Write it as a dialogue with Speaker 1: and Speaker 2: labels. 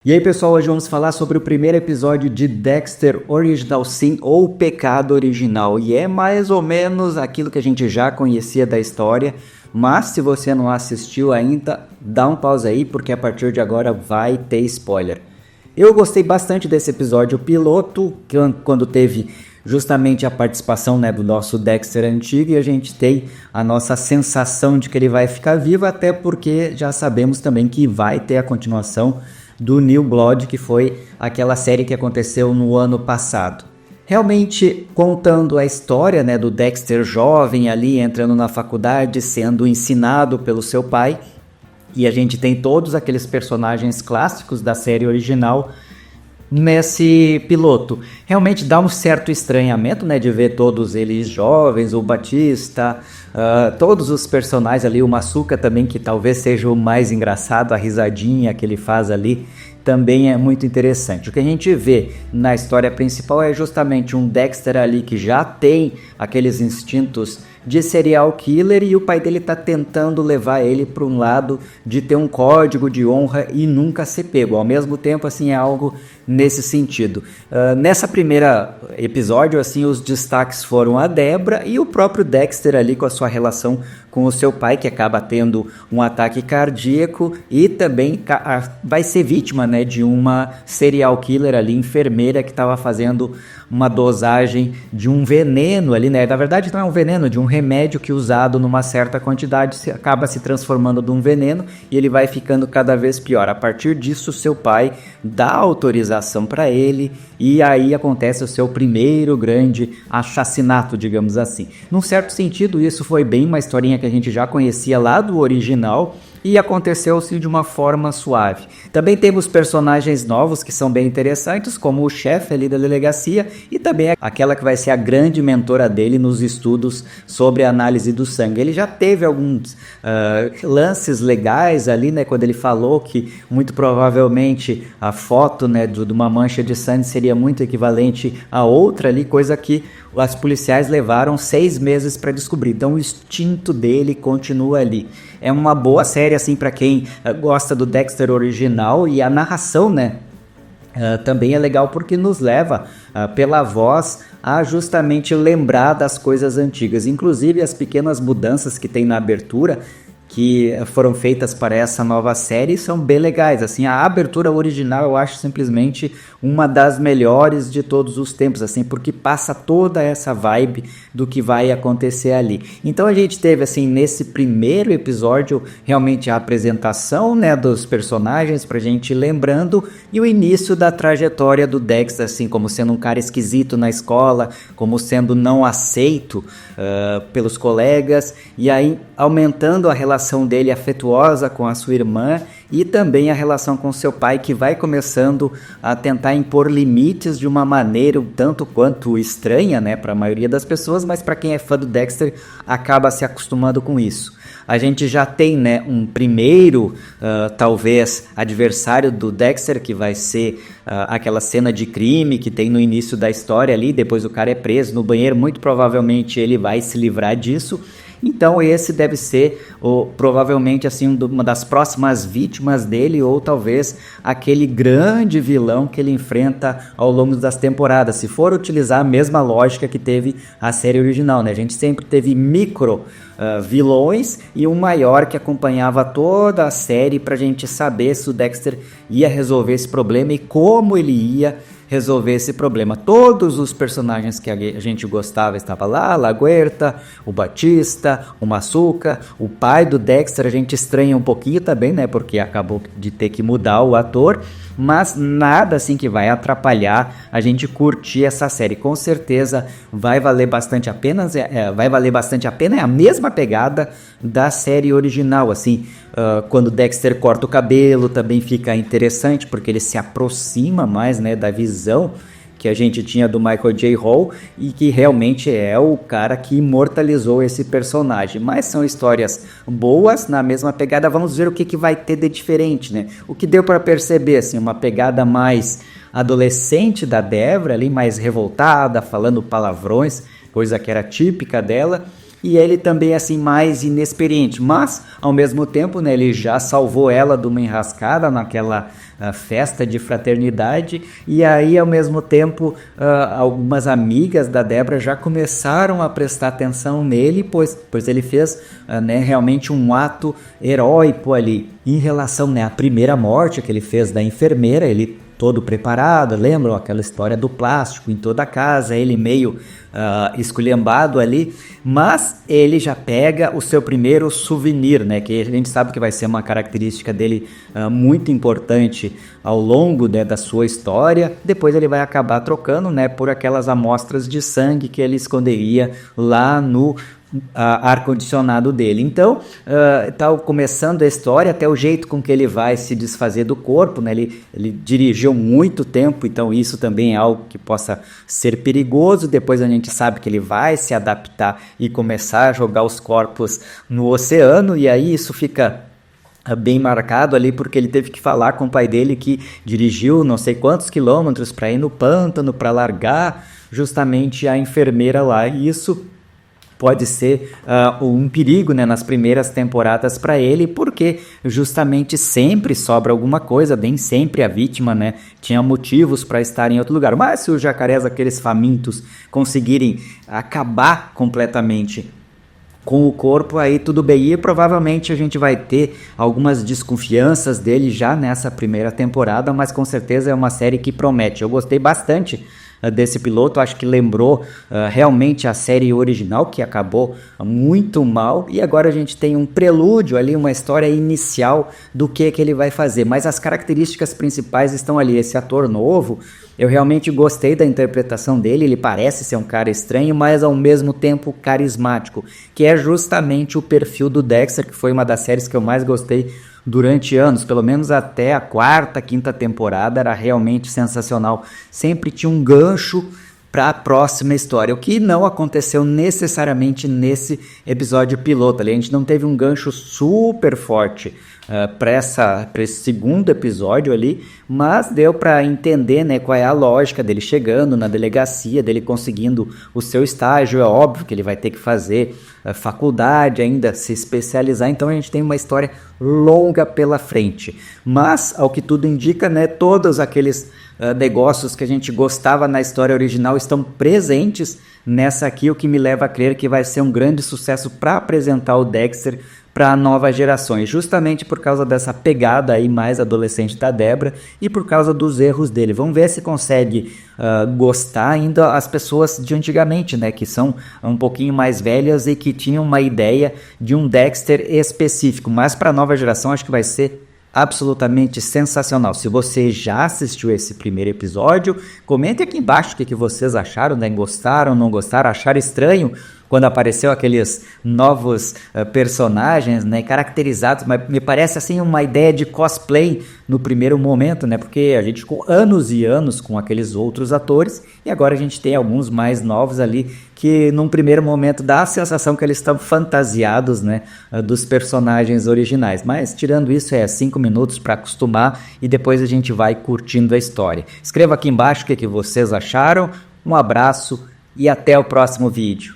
Speaker 1: E aí pessoal, hoje vamos falar sobre o primeiro episódio de Dexter Original Sin ou Pecado Original. E é mais ou menos aquilo que a gente já conhecia da história, mas se você não assistiu ainda, dá um pause aí porque a partir de agora vai ter spoiler. Eu gostei bastante desse episódio piloto, quando teve justamente a participação do nosso Dexter antigo, e a gente tem a nossa sensação de que ele vai ficar vivo, até porque já sabemos também que vai ter a continuação do New Blood, que foi aquela série que aconteceu no ano passado. Realmente contando a história do Dexter jovem ali, entrando na faculdade, sendo ensinado pelo seu pai. E a gente tem todos aqueles personagens clássicos da série original nesse piloto. Realmente dá um certo estranhamento, de ver todos eles jovens, o Batista, todos os personagens ali, o Masuka também, que talvez seja o mais engraçado, a risadinha que ele faz ali, também é muito interessante. O que a gente vê na história principal é justamente um Dexter ali que já tem aqueles instintos de serial killer e o pai dele está tentando levar ele para um lado de ter um código de honra e nunca ser pego. Ao mesmo tempo, é algo nesse sentido. Nessa primeira episódio, os destaques foram a Debra e o próprio Dexter ali com a sua relação com o seu pai, que acaba tendo um ataque cardíaco e também vai ser vítima de uma serial killer ali, enfermeira, que estava fazendo uma dosagem de um veneno ali, na verdade não é um veneno, de um remédio que usado numa certa quantidade acaba se transformando num veneno e ele vai ficando cada vez pior. A partir disso, seu pai dá autorização para ele e aí acontece o seu primeiro grande assassinato, digamos assim. Num certo sentido, isso foi bem uma historinha que a gente já conhecia lá do original, e aconteceu-se de uma forma suave. Também temos personagens novos que são bem interessantes, como o chefe ali da delegacia e também aquela que vai ser a grande mentora dele nos estudos sobre a análise do sangue. Ele já teve alguns lances legais ali, quando ele falou que muito provavelmente a foto de uma mancha de sangue seria muito equivalente a outra ali, coisa que os policiais levaram 6 meses para descobrir. Então o instinto dele continua ali. É uma boa série para quem gosta do Dexter original, e a narração também é legal porque nos leva pela voz a justamente lembrar das coisas antigas. Inclusive as pequenas mudanças que tem na abertura que foram feitas para essa nova série são bem legais. A abertura original eu acho simplesmente uma das melhores de todos os tempos, porque passa toda essa vibe do que vai acontecer ali. Então a gente teve nesse primeiro episódio realmente a apresentação dos personagens pra gente ir lembrando, e o início da trajetória do Dexter, como sendo um cara esquisito na escola, como sendo não aceito pelos colegas, e aí aumentando a relação dele afetuosa com a sua irmã e também a relação com seu pai, que vai começando a tentar impor limites de uma maneira um tanto quanto estranha para a maioria das pessoas, mas para quem é fã do Dexter acaba se acostumando com isso. A gente já tem um primeiro, talvez, adversário do Dexter, que vai ser aquela cena de crime que tem no início da história ali, depois o cara é preso no banheiro, muito provavelmente ele vai se livrar disso. Então esse deve ser provavelmente uma das próximas vítimas dele, ou talvez aquele grande vilão que ele enfrenta ao longo das temporadas, se for utilizar a mesma lógica que teve a série original. A gente sempre teve micro vilões e um maior que acompanhava toda a série pra gente saber se o Dexter ia resolver esse problema e como ele ia resolver esse problema. Todos os personagens que a gente gostava estavam lá, a Laguerta, o Batista, o Masuka, o pai do Dexter a gente estranha um pouquinho também, porque acabou de ter que mudar o ator, mas nada que vai atrapalhar a gente curtir essa série. Com certeza vai valer bastante a pena, é a mesma pegada da série original, quando Dexter corta o cabelo também fica interessante, porque ele se aproxima mais da visão que a gente tinha do Michael J. Hall, e que realmente é o cara que imortalizou esse personagem. Mas são histórias boas, na mesma pegada. Vamos ver o que vai ter de diferente, O que deu para perceber, uma pegada mais adolescente da Debra, ali mais revoltada, falando palavrões, coisa que era típica dela. E ele também mais inexperiente, mas ao mesmo tempo ele já salvou ela de uma enrascada naquela festa de fraternidade, e aí ao mesmo tempo algumas amigas da Deborah já começaram a prestar atenção nele, pois ele fez né, realmente um ato heróico ali em relação, né, à primeira morte que ele fez da enfermeira. Ele todo preparado, lembram aquela história do plástico em toda a casa, ele meio esculhambado ali, mas ele já pega o seu primeiro souvenir, né, que a gente sabe que vai ser uma característica dele muito importante ao longo, né, da sua história. Depois ele vai acabar trocando, né, por aquelas amostras de sangue que ele esconderia lá no ar-condicionado dele. Então, tá começando a história, até o jeito com que ele vai se desfazer do corpo, né? Ele dirigiu muito tempo, então isso também é algo que possa ser perigoso. Depois a gente sabe que ele vai se adaptar e começar a jogar os corpos no oceano, e aí isso fica bem marcado ali, porque ele teve que falar com o pai dele que dirigiu não sei quantos quilômetros para ir no pântano, para largar justamente a enfermeira lá, e isso pode ser um perigo, né, nas primeiras temporadas para ele, porque justamente sempre sobra alguma coisa, nem sempre a vítima, né, tinha motivos para estar em outro lugar. Mas se os jacarés, aqueles famintos, conseguirem acabar completamente com o corpo, aí tudo bem, e provavelmente a gente vai ter algumas desconfianças dele já nessa primeira temporada, mas com certeza é uma série que promete. Eu gostei bastante desse piloto, acho que lembrou realmente a série original, que acabou muito mal, e agora a gente tem um prelúdio ali, uma história inicial do que ele vai fazer, mas as características principais estão ali. Esse ator novo, eu realmente gostei da interpretação dele, ele parece ser um cara estranho, mas ao mesmo tempo carismático, que é justamente o perfil do Dexter, que foi uma das séries que eu mais gostei durante anos, pelo menos até a quarta, quinta temporada, era realmente sensacional. Sempre tinha um gancho para a próxima história, o que não aconteceu necessariamente nesse episódio piloto ali. A gente não teve um gancho super forte para esse segundo episódio ali, mas deu para entender, né, qual é a lógica dele chegando na delegacia, dele conseguindo o seu estágio. É óbvio que ele vai ter que fazer faculdade ainda, se especializar, então a gente tem uma história longa pela frente, mas ao que tudo indica, né, todos aqueles negócios que a gente gostava na história original estão presentes nessa aqui, o que me leva a crer que vai ser um grande sucesso para apresentar o Dexter para novas gerações, justamente por causa dessa pegada aí mais adolescente da Deborah e por causa dos erros dele. Vamos ver se consegue gostar ainda as pessoas de antigamente, né, que são um pouquinho mais velhas e que tinham uma ideia de um Dexter específico, mas para a nova geração acho que vai ser absolutamente sensacional. Se você já assistiu esse primeiro episódio, comente aqui embaixo o que vocês acharam, né? Gostaram, não gostaram, acharam estranho quando apareceu aqueles novos personagens, né, caracterizados, mas me parece assim uma ideia de cosplay no primeiro momento, né, porque a gente ficou anos e anos com aqueles outros atores e agora a gente tem alguns mais novos ali que num primeiro momento dá a sensação que eles estão fantasiados, né, dos personagens originais, mas tirando isso é 5 minutos para acostumar e depois a gente vai curtindo a história. Escreva aqui embaixo o que vocês acharam, um abraço e até o próximo vídeo.